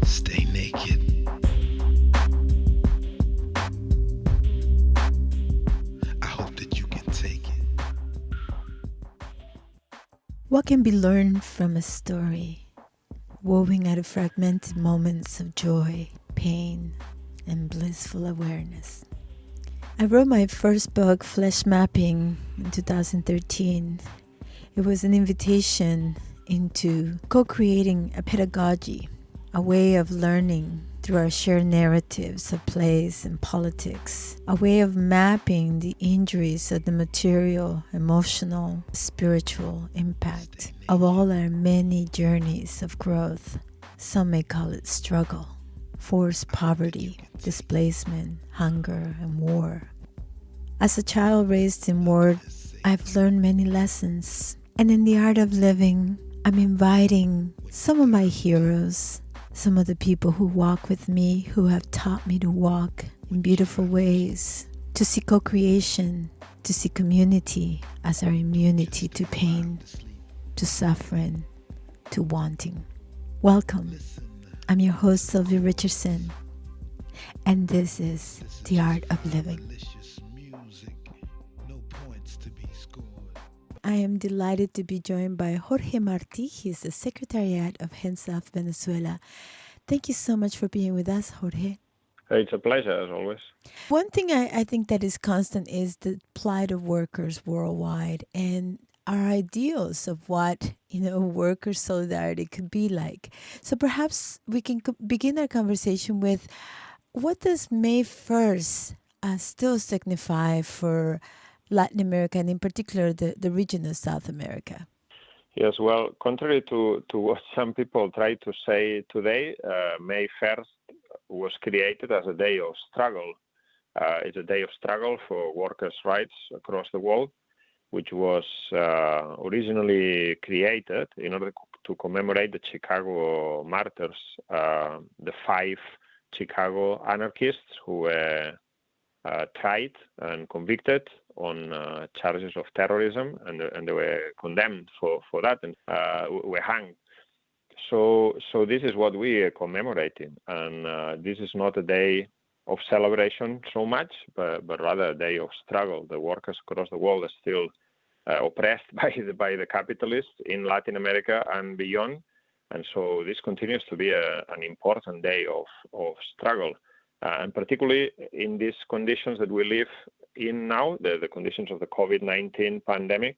Stay naked. I hope that you can take it. What can be learned from a story, woven out of fragmented moments of joy, pain, and blissful awareness? I wrote my first book, Flesh Mapping, in 2013. It was an invitation into co-creating a pedagogy, a way of learning through our shared narratives of place and politics, a way of mapping the injuries of the material, emotional, spiritual impact of all our many journeys of growth. Some may call it struggle, forced poverty, displacement, hunger, and war. As a child raised in war, I've learned many lessons. And in the art of living, I'm inviting some of my heroes, some of the people who walk with me, who have taught me to walk in beautiful ways, to see co-creation, to see community as our immunity to pain, to suffering, to wanting. Welcome. I'm your host, Sylvia Richardson, and this is The Art of Living. I am delighted to be joined by Jorge Martin. He's the Secretariat of South Venezuela. Thank you so much for being with us, Jorge. It's a pleasure, as always. One thing I think that is constant is the plight of workers worldwide and our ideals of what, worker solidarity could be like. So perhaps we can begin our conversation with, what does May 1st still signify for Latin America, and in particular the region of South America? Yes, well, contrary to what some people try to say today, May 1st was created as a day of struggle. It's a day of struggle for workers' rights across the world, which was originally created in order to commemorate the Chicago martyrs, the 5 Chicago anarchists who were tried and convicted on charges of terrorism, and they were condemned for that and were hanged. So this is what we are commemorating, and this is not a day of celebration so much, but rather a day of struggle. The workers across the world are still oppressed by the capitalists in Latin America and beyond, and so this continues to be an important day of struggle. And particularly in these conditions that we live in now, the conditions of the COVID-19 pandemic,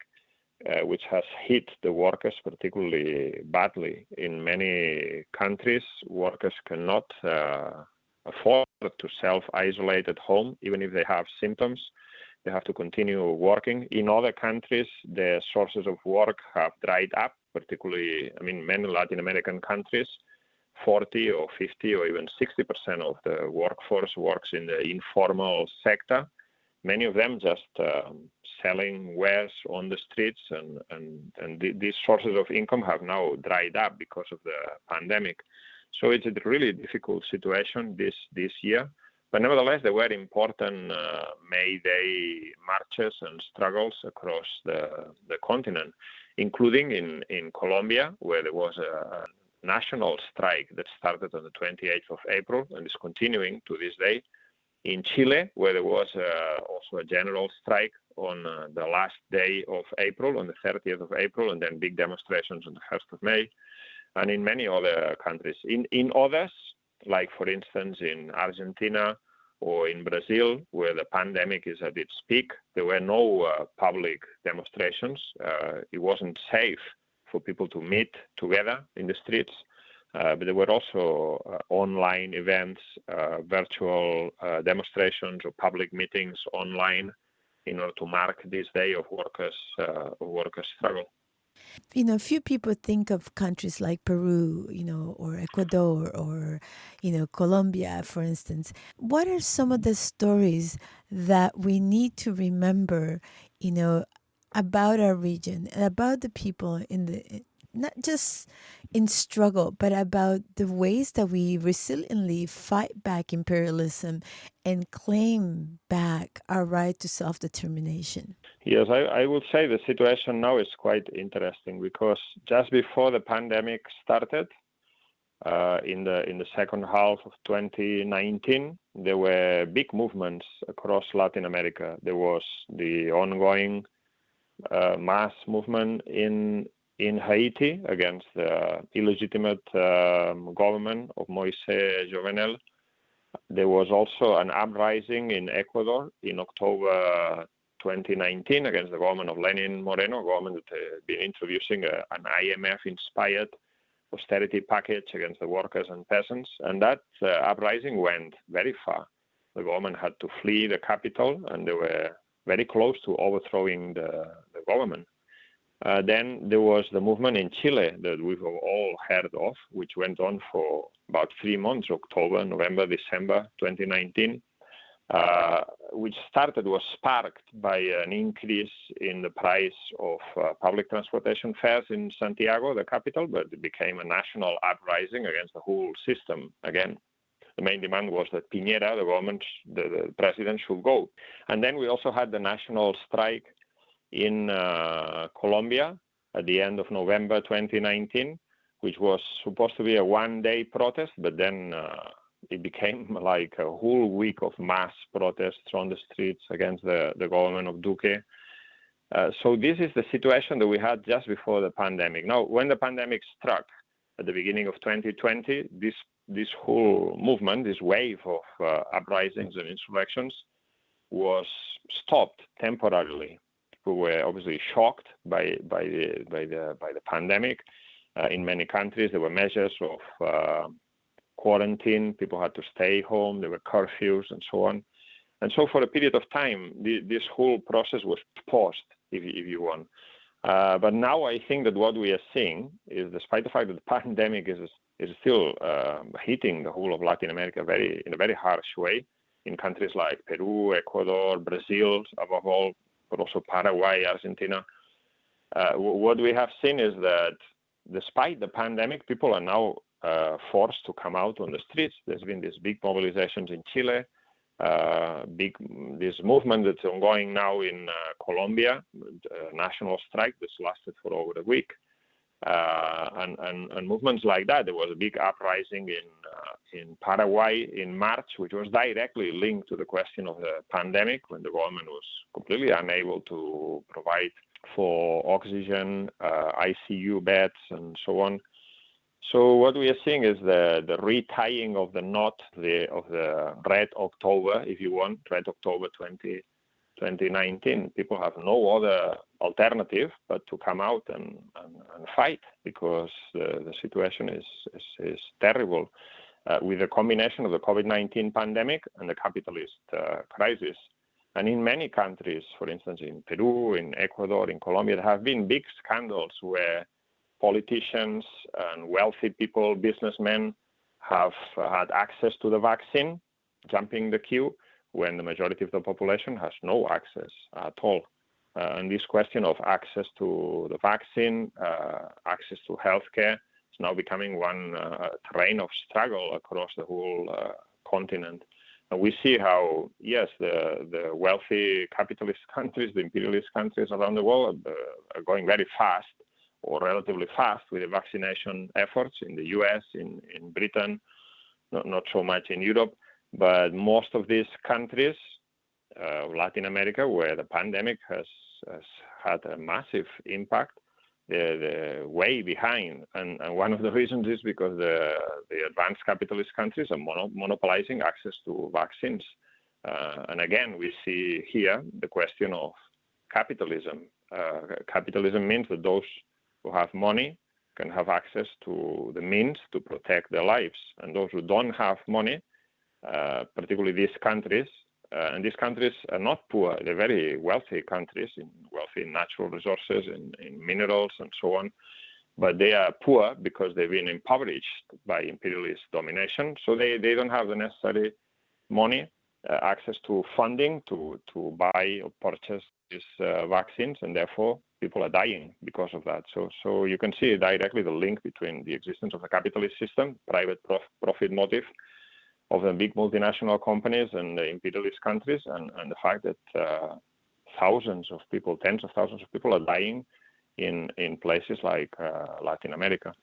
which has hit the workers particularly badly. In many countries, workers cannot afford to self-isolate at home, even if they have symptoms. They have to continue working. In other countries, the sources of work have dried up, particularly, many Latin American countries. 40 or 50 or even 60% of the workforce works in the informal sector. Many of them just selling wares on the streets, and these sources of income have now dried up because of the pandemic. So it's a really difficult situation this year. But nevertheless, there were important May Day marches and struggles across the continent, including in Colombia, where there was a national strike that started on the 28th of April and is continuing to this day. In Chile, where there was also a general strike on the last day of April, on the 30th of April, and then big demonstrations on the 1st of May, and in many other countries. In others, like for instance in Argentina or in Brazil, where the pandemic is at its peak, there were no public demonstrations. It wasn't safe for people to meet together in the streets, but there were also online events, virtual demonstrations or public meetings online in order to mark this day of workers' struggle. Few people think of countries like Peru, or Ecuador, or, Colombia, for instance. What are some of the stories that we need to remember, about our region and about the people not just in struggle, but about the ways that we resiliently fight back imperialism and claim back our right to self-determination? Yes, I would say the situation now is quite interesting because just before the pandemic started, in the second half of 2019, there were big movements across Latin America. There was the ongoing mass movement in Haiti against the illegitimate government of Moïse Jovenel. There was also an uprising in Ecuador in October 2019 against the government of Lenin Moreno, a government that had been introducing an IMF-inspired austerity package against the workers and peasants. And that uprising went very far. The government had to flee the capital, and they were very close to overthrowing the government. Then there was the movement in Chile that we've all heard of, which went on for about 3 months, October, November, December 2019, which was sparked by an increase in the price of public transportation fares in Santiago, the capital, but it became a national uprising against the whole system again. The main demand was that Piñera, the president, should go. And then we also had the national strike in Colombia at the end of November 2019, which was supposed to be a one-day protest, but then it became like a whole week of mass protests on the streets against the government of Duque. So this is the situation that we had just before the pandemic. Now, when the pandemic struck at the beginning of 2020, this whole movement, this wave of uprisings and insurrections was stopped temporarily. People were obviously shocked by the pandemic. In many countries, there were measures of quarantine. People had to stay home. There were curfews and so on. And so for a period of time, this whole process was paused, if you want. But now I think that what we are seeing is, despite the fact that the pandemic is still hitting the whole of Latin America in a very harsh way, in countries like Peru, Ecuador, Brazil, above all, but also Paraguay, Argentina. What we have seen is that despite the pandemic, people are now forced to come out on the streets. There's been these big mobilizations in Chile, this movement that's ongoing now in Colombia, national strike that's lasted for over a week, and movements like that. There was a big uprising in Paraguay in March, which was directly linked to the question of the pandemic, when the government was completely unable to provide for oxygen, ICU beds, and so on. So what we are seeing is the retying of the knot of the Red October, if you want, Red October 2019. People have no other alternative but to come out and fight, because the situation is terrible, with a combination of the COVID-19 pandemic and the capitalist crisis. And in many countries, for instance, in Peru, in Ecuador, in Colombia, there have been big scandals where politicians and wealthy people, businessmen, have had access to the vaccine, jumping the queue, when the majority of the population has no access at all. And this question of access to the vaccine, access to healthcare, is now becoming one terrain of struggle across the whole continent. And we see how, yes, the wealthy capitalist countries, the imperialist countries around the world are going very fast, or relatively fast, with the vaccination efforts in the US, in Britain, not so much in Europe. But most of these countries, Latin America, where the pandemic has had a massive impact, they're way behind. And one of the reasons is because the advanced capitalist countries are monopolizing access to vaccines. And again, we see here the question of capitalism. Capitalism means that those who have money can have access to the means to protect their lives. And those who don't have money, particularly these countries, and these countries are not poor, they're very wealthy countries, wealthy in natural resources, in minerals and so on, but they are poor because they've been impoverished by imperialist domination, so they don't have the necessary money, access to funding to buy or purchase these vaccines, and therefore people are dying because of that. So you can see directly the link between the existence of the capitalist system, private profit motive, of the big multinational companies and the imperialist countries, and the fact that thousands of people, tens of thousands of people are dying in places like Latin America.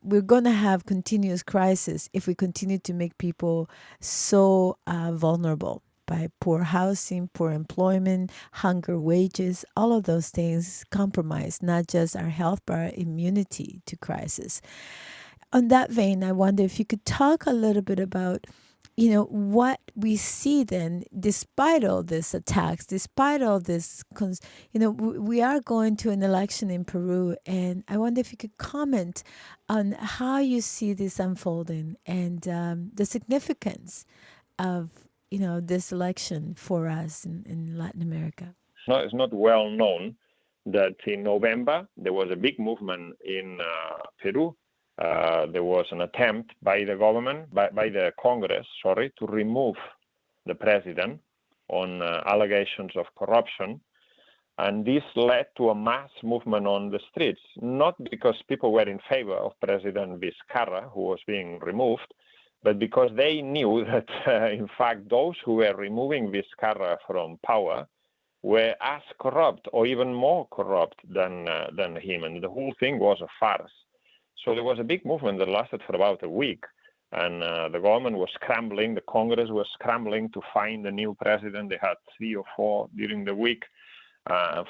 we're going to have continuous crisis if we continue to make people so vulnerable by poor housing, poor employment, hunger, wages, all of those things compromise not just our health, but our immunity to crisis. On that vein, I wonder if you could talk a little bit about, what we see then, despite all these attacks, despite all this, we are going to an election in Peru, and I wonder if you could comment on how you see this unfolding and the significance of, this election for us in Latin America. It's not well known that in November there was a big movement in Peru. There was an attempt by the government, by the Congress, to remove the president on allegations of corruption. And this led to a mass movement on the streets, not because people were in favor of President Vizcarra, who was being removed, but because they knew that, in fact, those who were removing Vizcarra from power were as corrupt or even more corrupt than him. And the whole thing was a farce. So there was a big movement that lasted for about a week, and the government was scrambling, the Congress was scrambling to find a new president. They had 3 or 4 during the week.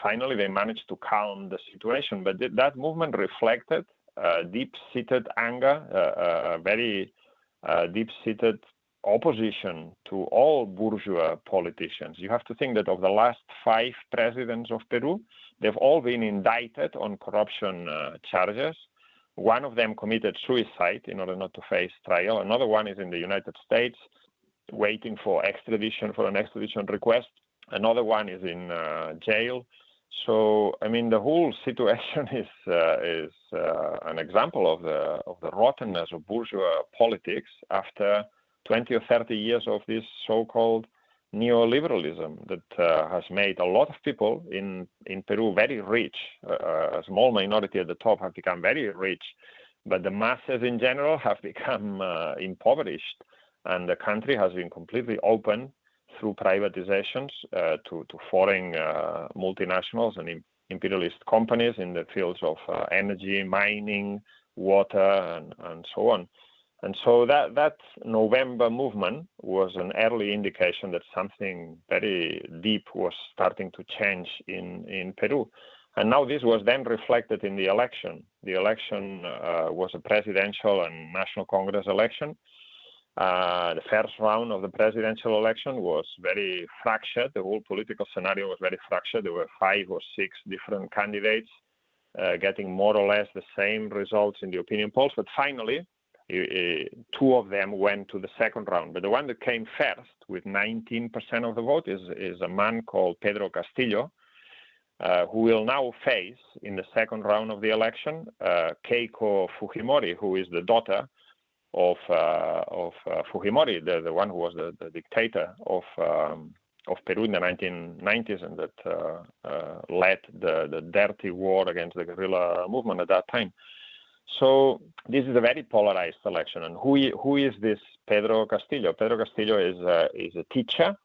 Finally, they managed to calm the situation. But that movement reflected deep-seated anger, very deep-seated opposition to all bourgeois politicians. You have to think that of the last 5 presidents of Peru, they've all been indicted on corruption charges. One of them committed suicide in order not to face trial. Another one is in the United States, waiting for an extradition request. Another one is in jail. So, the whole situation is an example of the rottenness of bourgeois politics after 20 or 30 years of this so-called neoliberalism that has made a lot of people in Peru very rich. A small minority at the top have become very rich, but the masses in general have become impoverished, and the country has been completely open through privatizations to foreign multinationals and imperialist companies in the fields of energy, mining, water, and so on. And so that November movement was an early indication that something very deep was starting to change in Peru. And now this was then reflected in the election. The election was a presidential and National Congress election. The first round of the presidential election was very fractured. The whole political scenario was very fractured. There were 5 or 6 different candidates getting more or less the same results in the opinion polls. But finally, 2 of them went to the second round. But the one that came first with 19% of the vote is a man called Pedro Castillo, who will now face in the second round of the election Keiko Fujimori, who is the daughter of Fujimori, the one who was the dictator of Peru in the 1990s and that led the dirty war against the guerrilla movement at that time. So this is a very polarized election. And who is this Pedro Castillo? Pedro Castillo is a teacher,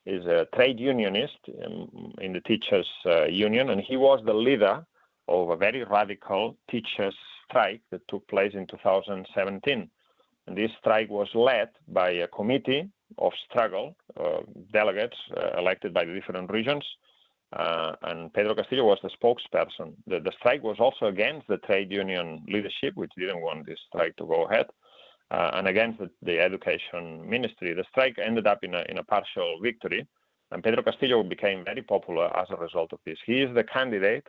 is a trade unionist in the teachers' union, and he was the leader of a very radical teachers' strike that took place in 2017. And this strike was led by a committee of struggle, delegates elected by the different regions, and Pedro Castillo was the spokesperson. The strike was also against the trade union leadership, which didn't want this strike to go ahead, and against the education ministry. The strike ended up in a partial victory, and Pedro Castillo became very popular as a result of this. He is the candidate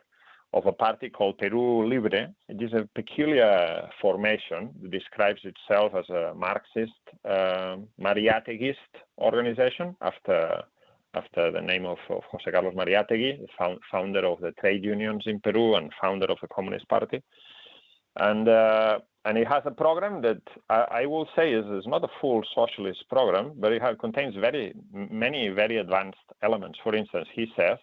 of a party called Peru Libre. It is a peculiar formation that describes itself as a Marxist, Mariáteguist organization, after the name of José Carlos Mariátegui, the founder of the trade unions in Peru and founder of the Communist Party. And it has a program that I will say is not a full socialist program, but it contains many very advanced elements. For instance, he says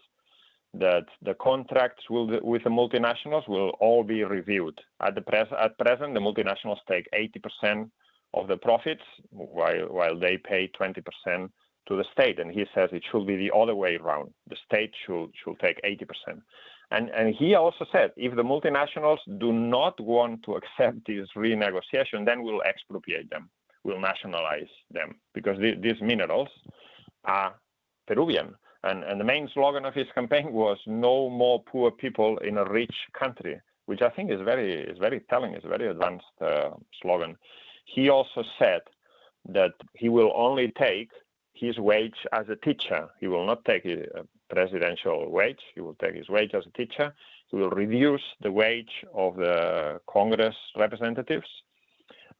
that the contracts with the multinationals will all be reviewed. At present, the multinationals take 80% of the profits, while they pay 20% to the state. And he says it should be the other way around. The state should take 80%. And he also said, if the multinationals do not want to accept this renegotiation, then we'll expropriate them, we'll nationalize them, because these minerals are Peruvian. And the main slogan of his campaign was "No more poor people in a rich country," which I think is very telling. It's a very advanced slogan. He also said that he will only take his wage as a teacher. He will not take a presidential wage. He will take his wage as a teacher. He will reduce the wage of the Congress representatives.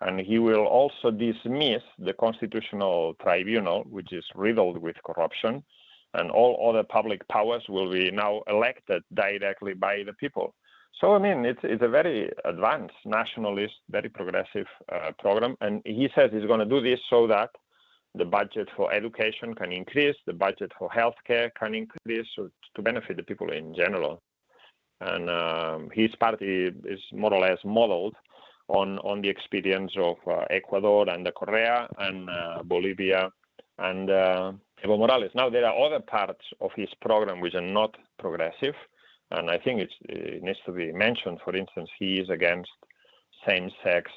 And he will also dismiss the Constitutional Tribunal, which is riddled with corruption. And all other public powers will be now elected directly by the people. So, I mean, it's a very advanced, nationalist, very progressive program. And he says he's going to do this so that the budget for education can increase, the budget for healthcare can increase, so to benefit the people in general. And his party is more or less modeled on the experience of Ecuador and the Correa and Bolivia and Evo Morales. Now, there are other parts of his program which are not progressive, and I think it needs to be mentioned. For instance, he is against same-sex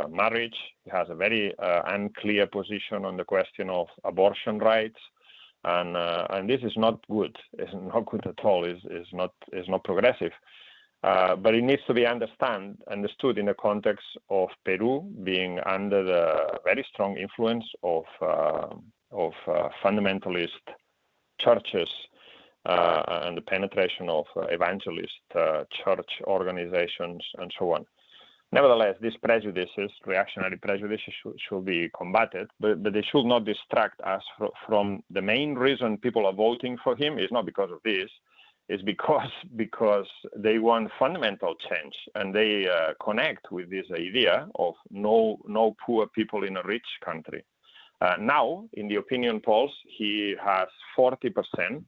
marriage. He has a very unclear position on the question of abortion rights, and this is not good. It's not good at all. It's not progressive. But it needs to be understood in the context of Peru being under the very strong influence of fundamentalist churches and the penetration of evangelist church organizations and so on. Nevertheless, these prejudices, reactionary prejudices, should be combated, but they should not distract us from the main reason people are voting for him. Is not because of this. It's because they want fundamental change, and they connect with this idea of no poor people in a rich country. Now, in the opinion polls, he has 40%,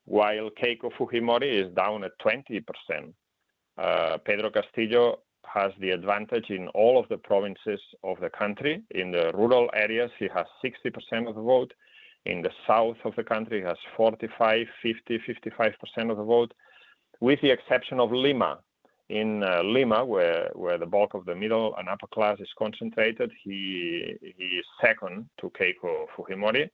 while Keiko Fujimori is down at 20%. Pedro Castillo has the advantage in all of the provinces of the country. In the rural areas, he has 60% of the vote. In the south of the country, he has 45, 50, 55% of the vote, with the exception of Lima. In Lima, where the bulk of the middle and upper class is concentrated, he is second to Keiko Fujimori.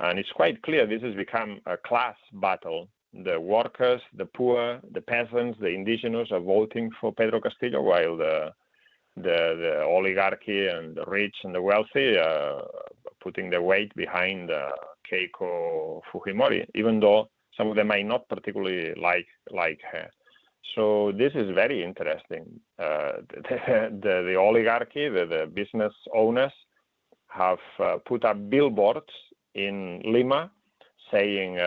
And it's quite clear this has become a class battle. The workers, the poor, the peasants, the indigenous are voting for Pedro Castillo, while the oligarchy and the rich and the wealthy are putting their weight behind Keiko Fujimori, even though some of them might not particularly like her. So this is very interesting. The oligarchy, the business owners, have put up billboards in Lima saying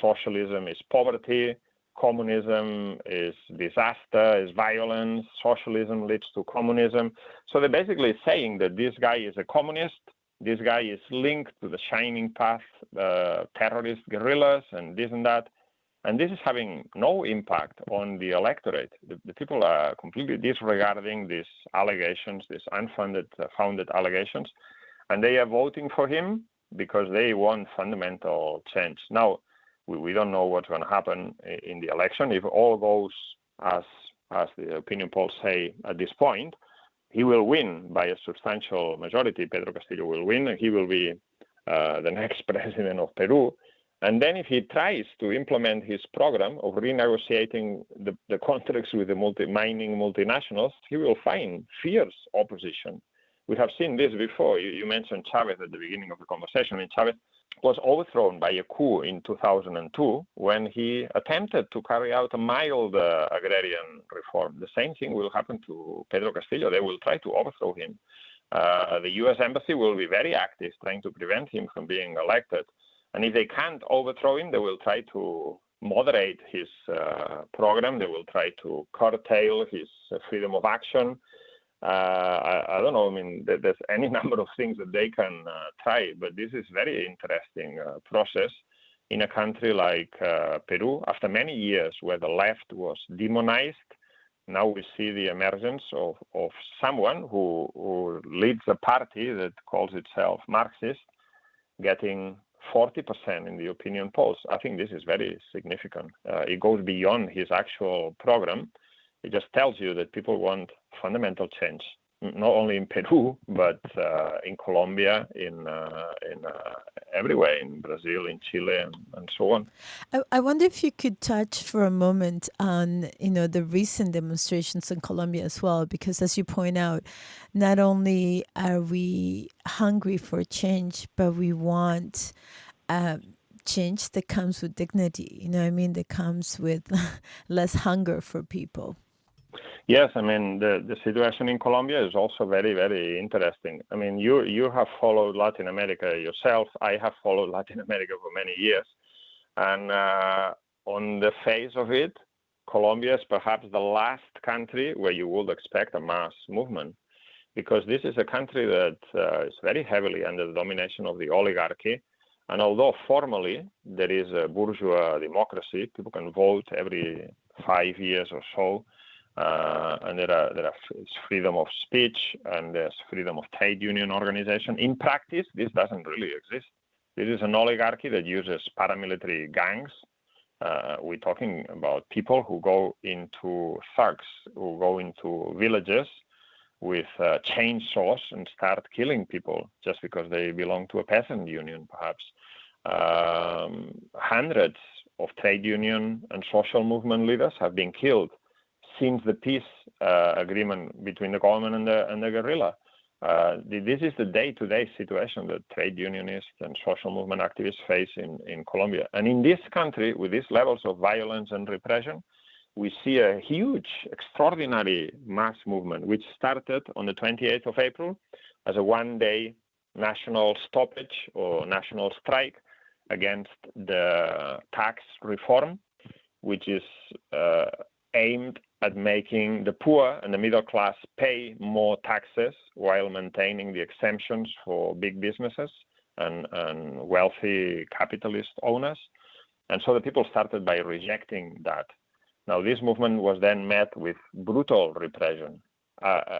socialism is poverty, communism is disaster, is violence, socialism leads to communism. So they're basically saying that this guy is a communist, this guy is linked to the Shining Path, terrorist guerrillas, and this and that. And this is having no impact on the electorate. The people are completely disregarding these allegations, these founded allegations, and they are voting for him because they want fundamental change. Now, we don't know what's going to happen in the election. If all goes as the opinion polls say at this point, he will win by a substantial majority. Pedro Castillo will win, and he will be the next president of Peru. And then if he tries to implement his program of renegotiating the contracts with the mining multinationals, he will find fierce opposition. We have seen this before. You mentioned Chavez at the beginning of the conversation. I mean, Chavez was overthrown by a coup in 2002 when he attempted to carry out a mild agrarian reform. The same thing will happen to Pedro Castillo. They will try to overthrow him. The U.S. Embassy will be very active trying to prevent him from being elected. And if they can't overthrow him, they will try to moderate his program. They will try to curtail his freedom of action. I don't know. I mean, there's any number of things that they can try, but this is very interesting process in a country like Peru. After many years where the left was demonized, now we see the emergence of someone who leads a party that calls itself Marxist, getting 40% in the opinion polls. I think this is very significant. It goes beyond his actual program. It just tells you that people want fundamental change, not only in Peru, but in Colombia, in everywhere, in Brazil, in Chile, and so on. I wonder if you could touch for a moment on, the recent demonstrations in Colombia as well, because as you point out, not only are we hungry for change, but we want change that comes with dignity, that comes with less hunger for people. Yes, I mean, the situation in Colombia is also very, very interesting. I mean, you have followed Latin America yourself. I have followed Latin America for many years. And on the face of it, Colombia is perhaps the last country where you would expect a mass movement, because this is a country that is very heavily under the domination of the oligarchy. And although formally there is a bourgeois democracy, people can vote every 5 years or so, and there is freedom of speech and there's freedom of trade union organization. In practice, this doesn't really exist. This is an oligarchy that uses paramilitary gangs. We're talking about people who go into thugs, who go into villages with chainsaws and start killing people just because they belong to a peasant union, perhaps. Hundreds of trade union and social movement leaders have been killed since the peace agreement between the government and the guerrilla. This is the day-to-day situation that trade unionists and social movement activists face in Colombia. And in this country, with these levels of violence and repression, we see a huge, extraordinary mass movement, which started on the 28th of April as a one-day national stoppage or national strike against the tax reform, which is aimed at making the poor and the middle class pay more taxes while maintaining the exemptions for big businesses and wealthy capitalist owners. And so the people started by rejecting that. Now, this movement was then met with brutal repression.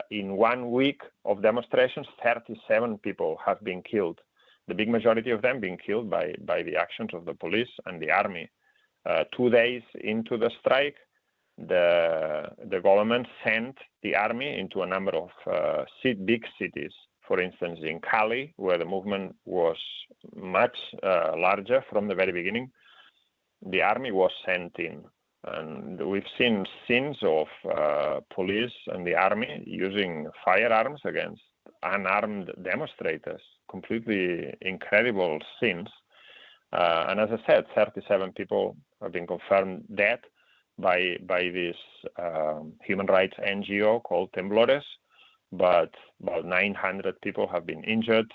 In 1 week of demonstrations, 37 people have been killed, the big majority of them being killed by the actions of the police and the army. 2 days into the strike, the government sent the army into a number of big cities. For instance, in Cali, where the movement was much larger from the very beginning, the army was sent in. And we've seen scenes of police and the army using firearms against unarmed demonstrators. Completely incredible scenes. And as I said, 37 people have been confirmed dead by this human rights NGO called Temblores, but about 900 people have been injured.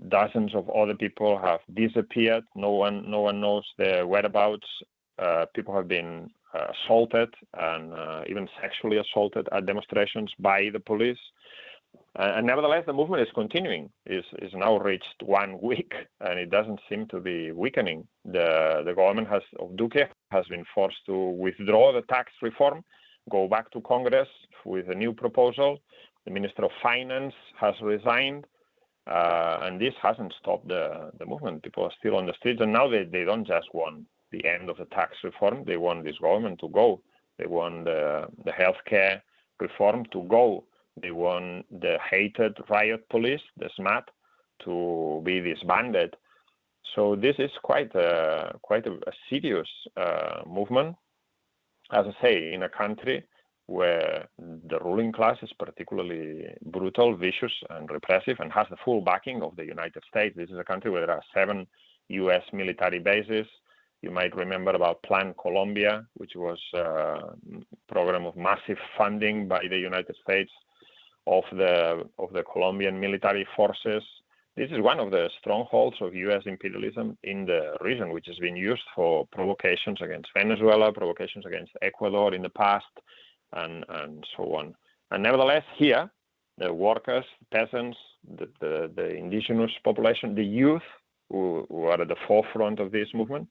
Dozens of other people have disappeared. No one knows their whereabouts. People have been assaulted and even sexually assaulted at demonstrations by the police. And nevertheless, the movement is continuing. It's now reached 1 week, and it doesn't seem to be weakening. The government of Duque has been forced to withdraw the tax reform, go back to Congress with a new proposal. The Minister of Finance has resigned, and this hasn't stopped the movement. People are still on the streets, and now they don't just want the end of the tax reform. They want this government to go. They want the healthcare reform to go. They want the hated riot police, the SMAT, to be disbanded. So this is quite a serious movement, as I say, in a country where the ruling class is particularly brutal, vicious, and repressive, and has the full backing of the United States. This is a country where there are 7 U.S. military bases. You might remember about Plan Colombia, which was a program of massive funding by the United States of the Colombian military forces. This is one of the strongholds of U.S. imperialism in the region, which has been used for provocations against Venezuela, provocations against Ecuador in the past, and so on. And nevertheless, here, the workers, peasants, the indigenous population, the youth who are at the forefront of this movement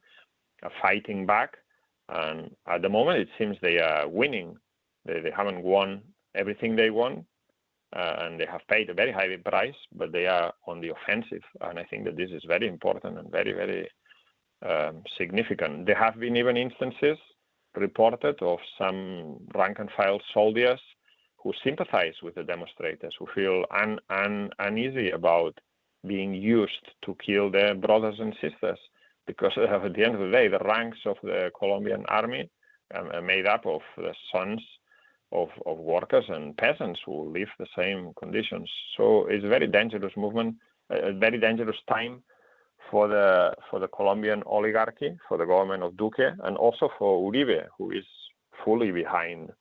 are fighting back. And at the moment, it seems they are winning. They haven't won everything they want, and they have paid a very high price, but they are on the offensive. And I think that this is very important and very, very significant. There have been even instances reported of some rank and file soldiers who sympathize with the demonstrators, who feel uneasy about being used to kill their brothers and sisters, because at the end of the day, the ranks of the Colombian army are made up of the sons of workers and peasants who live the same conditions. So it's a very dangerous movement, a very dangerous time for the Colombian oligarchy, for the government of Duque, and also for Uribe, who is fully behind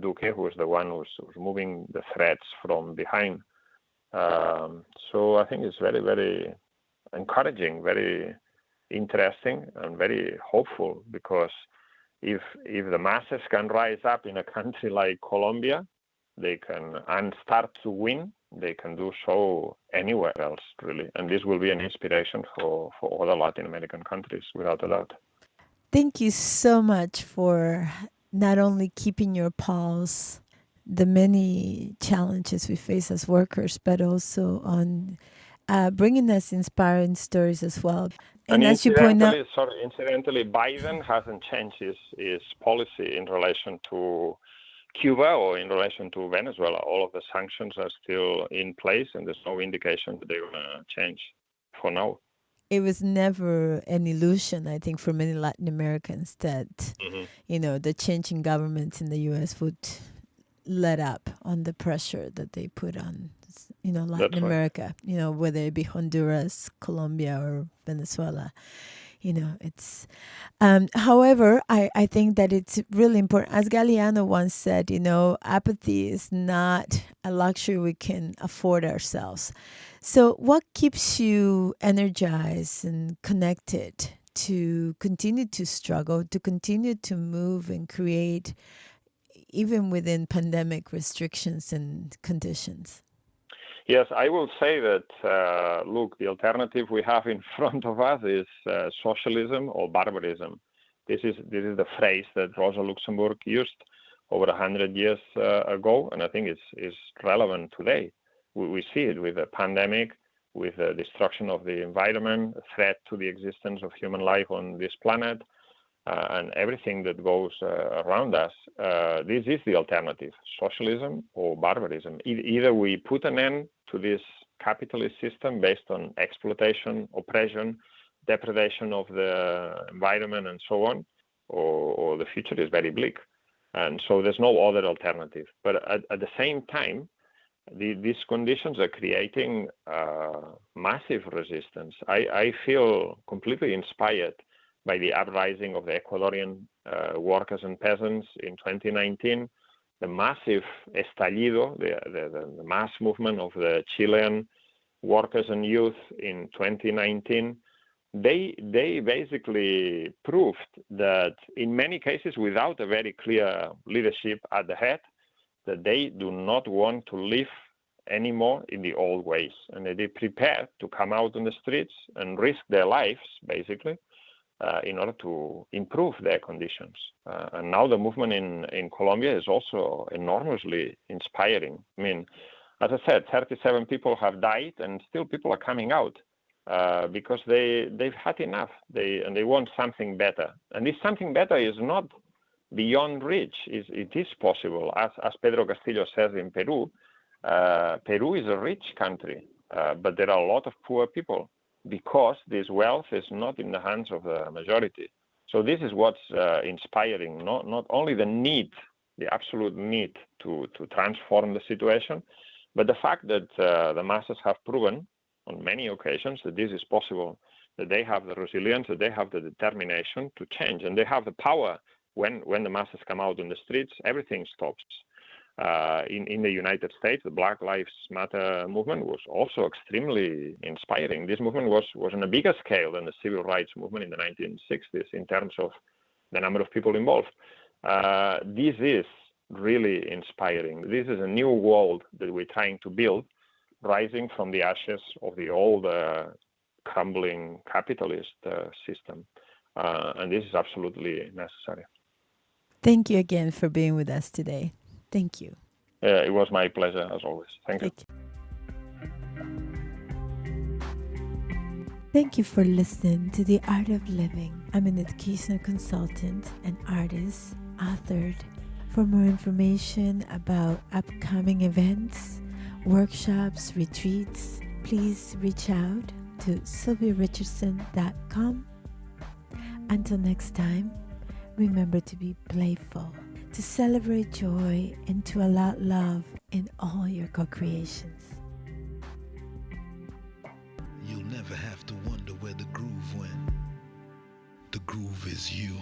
Duque, who is the one who's moving the threats from behind. So I think it's very, very encouraging, very interesting, and very hopeful, because if the masses can rise up in a country like Colombia, they can, and start to win, they can do so anywhere else, really. And this will be an inspiration for other Latin American countries, without a doubt. Thank you so much for not only keeping your pulse, the many challenges we face as workers, but also on bringing us inspiring stories as well. And as you point out, incidentally, Biden hasn't changed his policy in relation to Cuba or in relation to Venezuela. All of the sanctions are still in place, and there's no indication that they're going to change for now. it was never an illusion, I think, for many Latin Americans that, the changing governments in the U.S. would let up on the pressure that they put on, Latin America, whether it be Honduras, Colombia, or Venezuela. It's however, I think that it's really important, as Galeano once said, apathy is not a luxury we can afford ourselves. So what keeps you energized and connected to continue to struggle, to continue to move and create, even within pandemic restrictions and conditions? Yes, I will say that, look, the alternative we have in front of us is socialism or barbarism. This is the phrase that Rosa Luxemburg used over 100 years ago, and I think it's relevant today. We see it with the pandemic, with the destruction of the environment, a threat to the existence of human life on this planet, and everything that goes around us. This is the alternative, socialism or barbarism. Either we put an end to this capitalist system based on exploitation, oppression, depredation of the environment, and so on, or the future is very bleak. And so there's no other alternative. But at the same time, these conditions are creating massive resistance. I feel completely inspired by the uprising of the Ecuadorian workers and peasants in 2019, the massive estallido, the mass movement of the Chilean workers and youth in 2019. They basically proved that in many cases, without a very clear leadership at the head, that they do not want to live anymore in the old ways. And they prepared to come out on the streets and risk their lives, basically, in order to improve their conditions. And now the movement in Colombia is also enormously inspiring. I mean, as I said, 37 people have died, and still people are coming out because they've had enough. They want something better. And this something better is not beyond reach. It is possible. As Pedro Castillo says in Peru, Peru is a rich country, but there are a lot of poor people, because this wealth is not in the hands of the majority. So this is what's inspiring, not only the need, the absolute need to transform the situation, but the fact that the masses have proven on many occasions that this is possible, that they have the resilience, that they have the determination to change, and they have the power. When the masses come out in the streets, everything stops. In the United States, the Black Lives Matter movement was also extremely inspiring. This movement was on a bigger scale than the civil rights movement in the 1960s in terms of the number of people involved. This is really inspiring. This is a new world that we're trying to build, rising from the ashes of the old crumbling capitalist system. And this is absolutely necessary. Thank you again for being with us today. Thank you. It was my pleasure as always. Thank you. Thank you for listening to The Art of Living. I'm an educational consultant and artist, authored. For more information about upcoming events, workshops, retreats, please reach out to sylviarichardson.com. Until next time, remember to be playful, to celebrate joy, and to allow love in all your co-creations. You'll never have to wonder where the groove went. The groove is you.